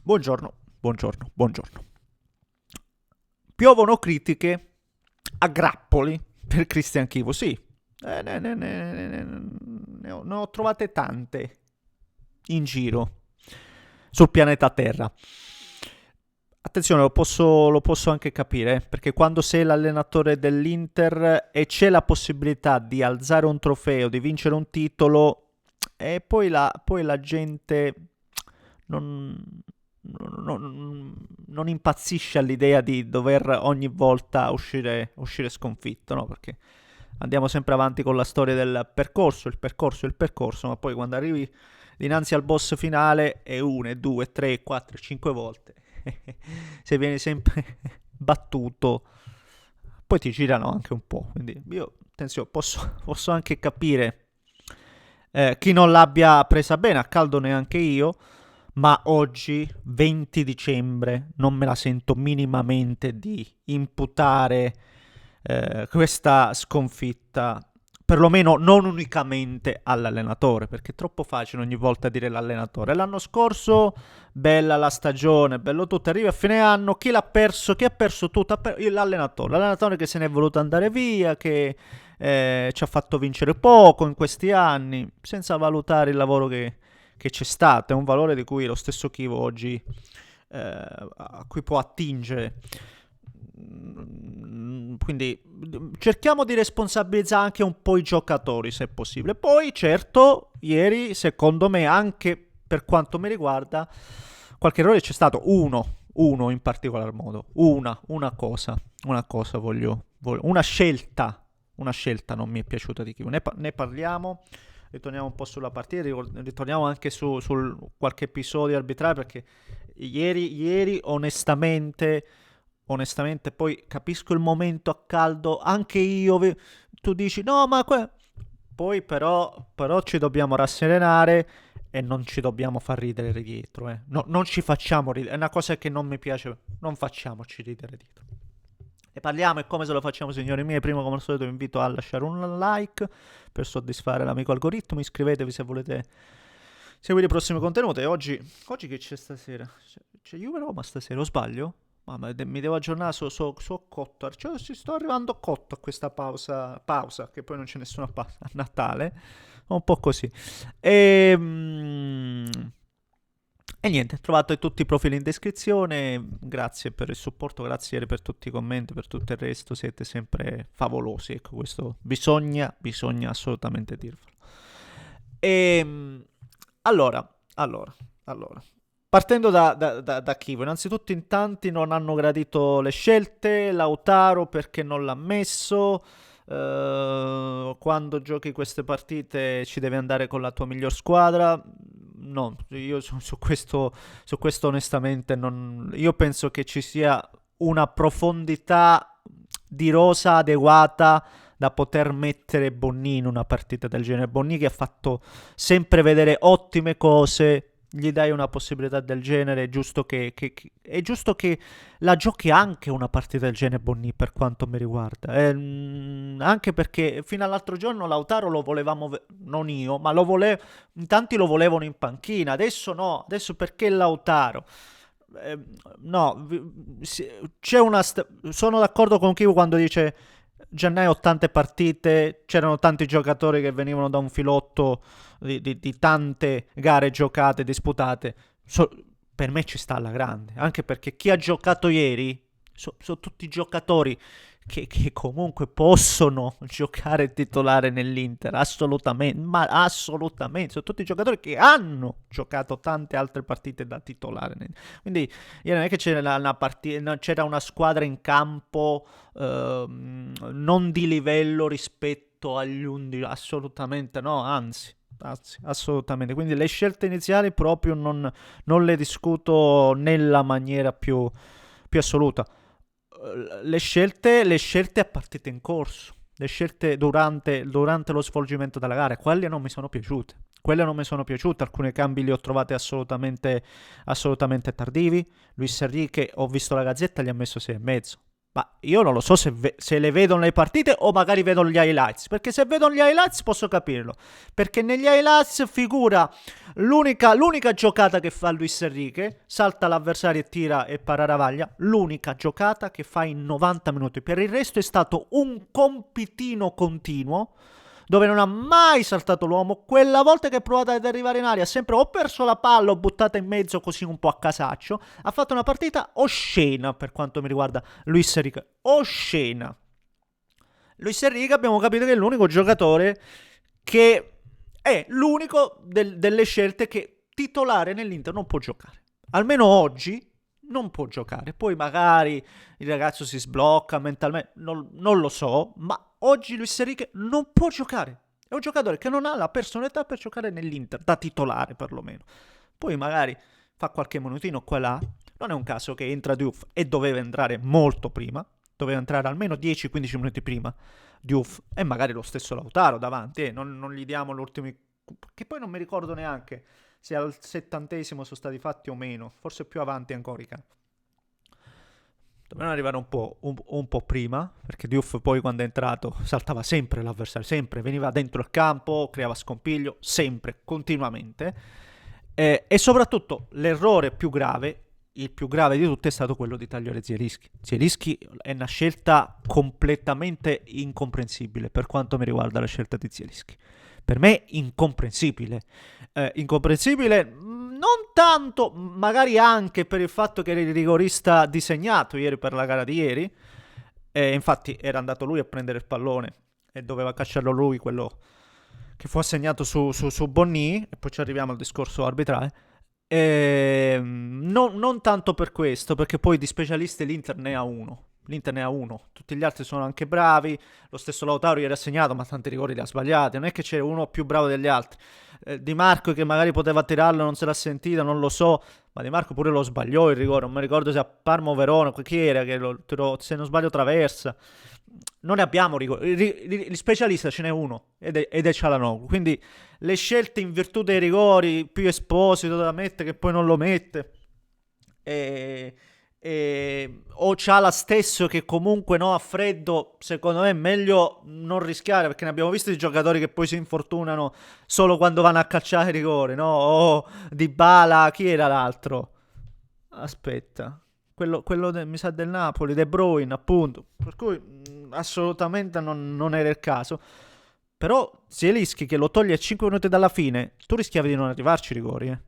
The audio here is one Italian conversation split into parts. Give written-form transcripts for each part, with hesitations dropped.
Buongiorno, buongiorno, buongiorno. Piovono critiche a grappoli per Christian Chivo, sì. Ne ho trovate tante in giro sul pianeta Terra. Attenzione, lo posso anche capire, perché quando sei l'allenatore dell'Inter e c'è la possibilità di alzare un trofeo, di vincere un titolo, e poi la gente non, non impazzisce all'idea di dover ogni volta uscire sconfitto, no? Perché andiamo sempre avanti con la storia del percorso, il percorso, ma poi quando arrivi dinanzi al boss finale è 1, 2, 3, 4, 5 volte. Se vieni sempre battuto, poi ti girano anche un po'. Quindi io, attenzione, posso anche capire chi non l'abbia presa bene, a caldo neanche io, ma oggi, 20 dicembre, non me la sento minimamente di imputare questa sconfitta, perlomeno non unicamente all'allenatore, perché è troppo facile ogni volta dire l'allenatore. L'anno scorso, bella la stagione, bello tutto, arrivi a fine anno, chi l'ha perso? Chi ha perso tutto? L'allenatore che se n'è voluto andare via, che ci ha fatto vincere poco in questi anni, senza valutare il lavoro che c'è stato, è un valore di cui lo stesso Chivo oggi a cui può attingere. Quindi cerchiamo di responsabilizzare anche un po' i giocatori se possibile. Poi certo, ieri secondo me anche per quanto mi riguarda qualche errore c'è stato, uno in particolar modo, una cosa una scelta non mi è piaciuta di Chivo. Ne parliamo, ritorniamo un po' sulla partita, ritorniamo anche sul qualche episodio arbitrale, perché ieri onestamente poi capisco il momento a caldo, anche io, tu dici no ma poi però ci dobbiamo rasserenare e non ci dobbiamo far ridere dietro, eh. No, non ci facciamo ridere, è una cosa che non mi piace, non facciamoci ridere dietro. Ne parliamo e come se lo facciamo, signori miei. Prima, come al solito, vi invito a lasciare un like per soddisfare l'amico algoritmo. Iscrivetevi se volete seguire i prossimi contenuti. E oggi che c'è stasera? C'è Juve Roma stasera, o sbaglio? Mamma, mi devo aggiornare su Cotto. Cioè, sto arrivando cotto a questa pausa, che poi non c'è nessuna pausa a Natale. Un po' così. E niente, trovate tutti i profili in descrizione. Grazie per il supporto, grazie per tutti i commenti, per tutto il resto. Siete sempre favolosi. Ecco, questo bisogna assolutamente dirvelo. Allora. Partendo da Chivo, innanzitutto in tanti non hanno gradito le scelte, Lautaro perché non l'ha messo, quando giochi queste partite ci devi andare con la tua miglior squadra. No, io su questo onestamente non, io penso che ci sia una profondità di rosa adeguata da poter mettere Bonni in una partita del genere. Bonni che ha fatto sempre vedere ottime cose, gli dai una possibilità del genere, è giusto che la giochi anche una partita del genere Bonni, per quanto mi riguarda. Anche perché fino all'altro giorno Lautaro lo volevamo, non io, ma in tanti lo volevano in panchina, adesso no, adesso perché Lautaro? No, sono d'accordo con Kivu quando dice gennaio tante partite, c'erano tanti giocatori che venivano da un filotto di tante gare giocate, disputate. Per me ci sta alla grande, anche perché chi ha giocato ieri sono tutti giocatori che comunque possono giocare titolare nell'Inter, assolutamente, ma assolutamente, sono tutti giocatori che hanno giocato tante altre partite da titolare. Quindi io non è che c'era una squadra in campo non di livello rispetto agli 11, assolutamente no, anzi, assolutamente. Quindi le scelte iniziali proprio non le discuto nella maniera più assoluta. Le scelte a partita in corso, le scelte durante lo svolgimento della gara, quelle non mi sono piaciute. Alcuni cambi li ho trovati assolutamente tardivi. Luis Enrique, ho visto la Gazzetta, gli ha messo 6,5. Ma io non lo so se le vedono le partite o magari vedono gli highlights, perché se vedono gli highlights posso capirlo, perché negli highlights figura l'unica giocata che fa Luis Enrique, salta l'avversario e tira e pararavaglia, l'unica giocata che fa in 90 minuti, per il resto è stato un compitino continuo, dove non ha mai saltato l'uomo. Quella volta che ha provato ad arrivare in aria ha sempre o perso la palla o buttata in mezzo così un po' a casaccio. Ha fatto una partita oscena per quanto mi riguarda Luis Enrique, oscena. Luis Enrique abbiamo capito che è l'unico giocatore che è l'unico delle scelte che titolare nell'Inter non può giocare. Almeno oggi non può giocare. Poi magari il ragazzo si sblocca mentalmente, non lo so, ma oggi Luis Enrique non può giocare. È un giocatore che non ha la personalità per giocare nell'Inter, da titolare perlomeno. Poi magari fa qualche minutino qua e là. Non è un caso che entra Diouf e doveva entrare molto prima, doveva entrare almeno 10-15 minuti prima Diouf e magari lo stesso Lautaro davanti, non gli diamo l'ultimo, che poi non mi ricordo neanche se al 70° sono stati fatti o meno, forse più avanti ancora i campi. Dovevano arrivare un po' prima, perché Diouf poi quando è entrato saltava sempre l'avversario, sempre, veniva dentro il campo, creava scompiglio, sempre, continuamente. E soprattutto l'errore più grave, il più grave di tutti, è stato quello di tagliare Zielinski. Zielinski è una scelta completamente incomprensibile per quanto mi riguarda la scelta di Zielinski. Per me incomprensibile. Incomprensibile non tanto, magari anche per il fatto che era il rigorista disegnato ieri per la gara di ieri. Infatti era andato lui a prendere il pallone e doveva cacciarlo lui, quello che fu assegnato su Bonni, e poi ci arriviamo al discorso arbitrale. Non tanto per questo, perché poi di specialisti l'Inter ne ha uno. L'Inter ne ha uno, tutti gli altri sono anche bravi. Lo stesso Lautaro era assegnato, ma tanti rigori li ha sbagliati. Non è che c'è uno più bravo degli altri. Di Marco che magari poteva tirarlo, non se l'ha sentita, non lo so. Ma Di Marco pure lo sbagliò il rigore. Non mi ricordo se a Parma o Verona, chi era che lo tirò, se non sbaglio traversa. Non ne abbiamo rigori. Il specialista ce n'è uno ed è Cialanoglu. Quindi le scelte in virtù dei rigori, più Esposito da mettere che poi non lo mette, o Ciala stesso che comunque no, a freddo, secondo me è meglio non rischiare, perché ne abbiamo visto di giocatori che poi si infortunano solo quando vanno a calciare rigore, no? O Dybala, chi era l'altro? Aspetta, quello mi sa del Napoli, De Bruyne appunto, per cui assolutamente non era il caso. Però Zielinski che lo toglie a 5 minuti dalla fine, tu rischiavi di non arrivarci i rigori,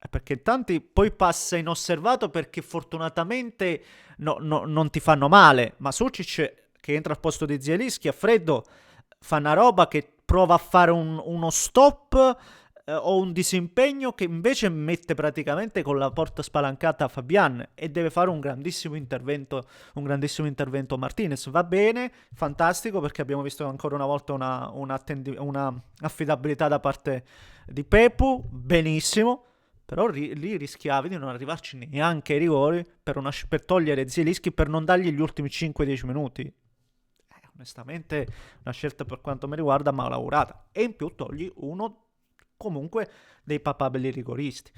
perché tanti poi passa inosservato perché fortunatamente non ti fanno male, ma Sucic che entra al posto di Zielinski a freddo fa una roba che prova a fare uno stop o un disimpegno che invece mette praticamente con la porta spalancata a Fabian e deve fare un grandissimo intervento Martinez. Va bene, fantastico, perché abbiamo visto ancora una volta una affidabilità da parte di Pepu, benissimo. Però lì rischiavi di non arrivarci neanche ai rigori per togliere Zielinski, per non dargli gli ultimi 5-10 minuti. Onestamente una scelta per quanto mi riguarda malaugurata. E in più togli uno comunque dei papabili rigoristi.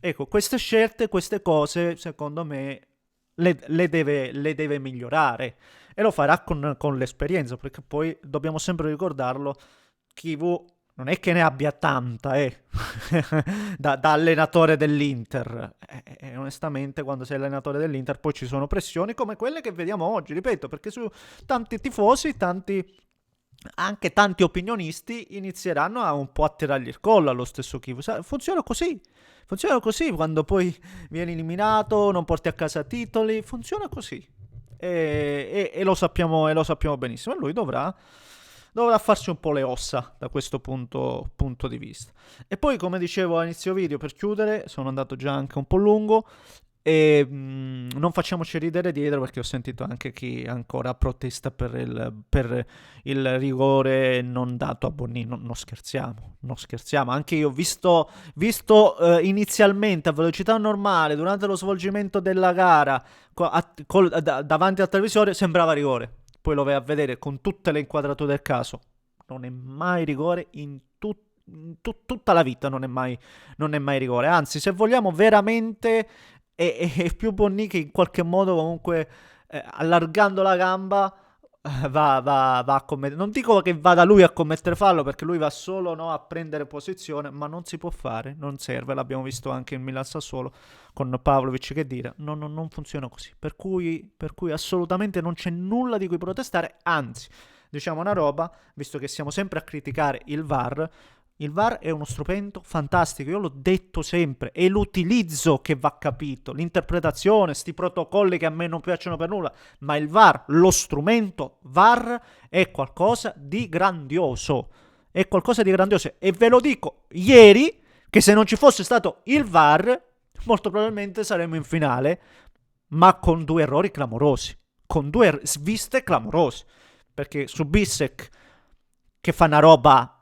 Ecco, queste scelte, queste cose, secondo me le deve migliorare, e lo farà con l'esperienza, perché poi dobbiamo sempre ricordarlo, Chivu non è che ne abbia tanta, da allenatore dell'Inter. Onestamente, quando sei allenatore dell'Inter, poi ci sono pressioni come quelle che vediamo oggi, ripeto, perché su tanti tifosi, anche tanti opinionisti inizieranno a un po' a tirargli il collo allo stesso Chivu. Funziona così. Funziona così quando poi vieni eliminato, non porti a casa titoli. Funziona così. E lo sappiamo benissimo. E lui dovrà farsi un po' le ossa da questo punto di vista. E poi, come dicevo all'inizio video, per chiudere, sono andato già anche un po' lungo, e non facciamoci ridere dietro, perché ho sentito anche chi ancora protesta per il rigore non dato a Bonnino. Non scherziamo. Anche io ho visto inizialmente a velocità normale durante lo svolgimento della gara davanti al televisore, sembrava rigore. Poi lo vai a vedere con tutte le inquadrature del caso, non è mai rigore in tutta la vita, non è mai rigore. Anzi, se vogliamo veramente, è più Bonni che in qualche modo comunque allargando la gamba, va a commettere. Non dico che vada lui a commettere fallo, perché lui va solo, no, a prendere posizione, ma non si può fare, non serve. L'abbiamo visto anche in Milan Sassuolo con Pavlovic che dire. Non funziona così. Per cui assolutamente non c'è nulla di cui protestare, anzi, diciamo una roba, visto che siamo sempre a criticare il VAR. Il VAR è uno strumento fantastico, io l'ho detto sempre, è l'utilizzo che va capito, l'interpretazione, sti protocolli che a me non piacciono per nulla, ma il VAR, lo strumento VAR è qualcosa di grandioso, è qualcosa di grandioso, e ve lo dico ieri che se non ci fosse stato il VAR molto probabilmente saremmo in finale, ma con due errori clamorosi, con due sviste clamorose, perché su Bissek che fa una roba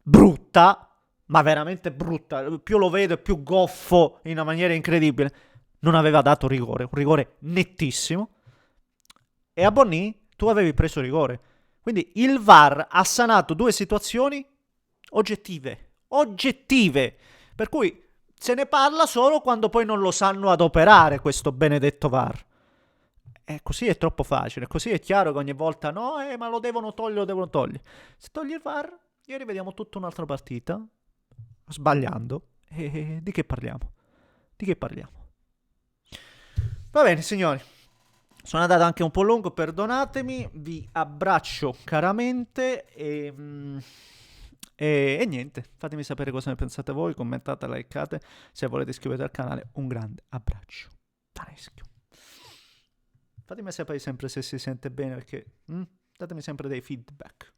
brutta, ma veramente brutta, più lo vedo più goffo in una maniera incredibile, non aveva dato rigore, un rigore nettissimo, e a Bonny tu avevi preso rigore. Quindi il VAR ha sanato due situazioni oggettive, per cui se ne parla solo quando poi non lo sanno adoperare questo benedetto VAR. E così è troppo facile, così è chiaro che ogni volta no, ma lo devono togliere, lo devono togliere. Se togli il VAR, ieri vediamo tutta un'altra partita, sbagliando, e di che parliamo? Di che parliamo? Va bene, signori. Sono andato anche un po' lungo, perdonatemi, vi abbraccio caramente e niente, fatemi sapere cosa ne pensate voi, commentate, likeate, se volete iscrivetevi al canale, un grande abbraccio. Taneschio. Fatemi sapere sempre se si sente bene, perché datemi sempre dei feedback.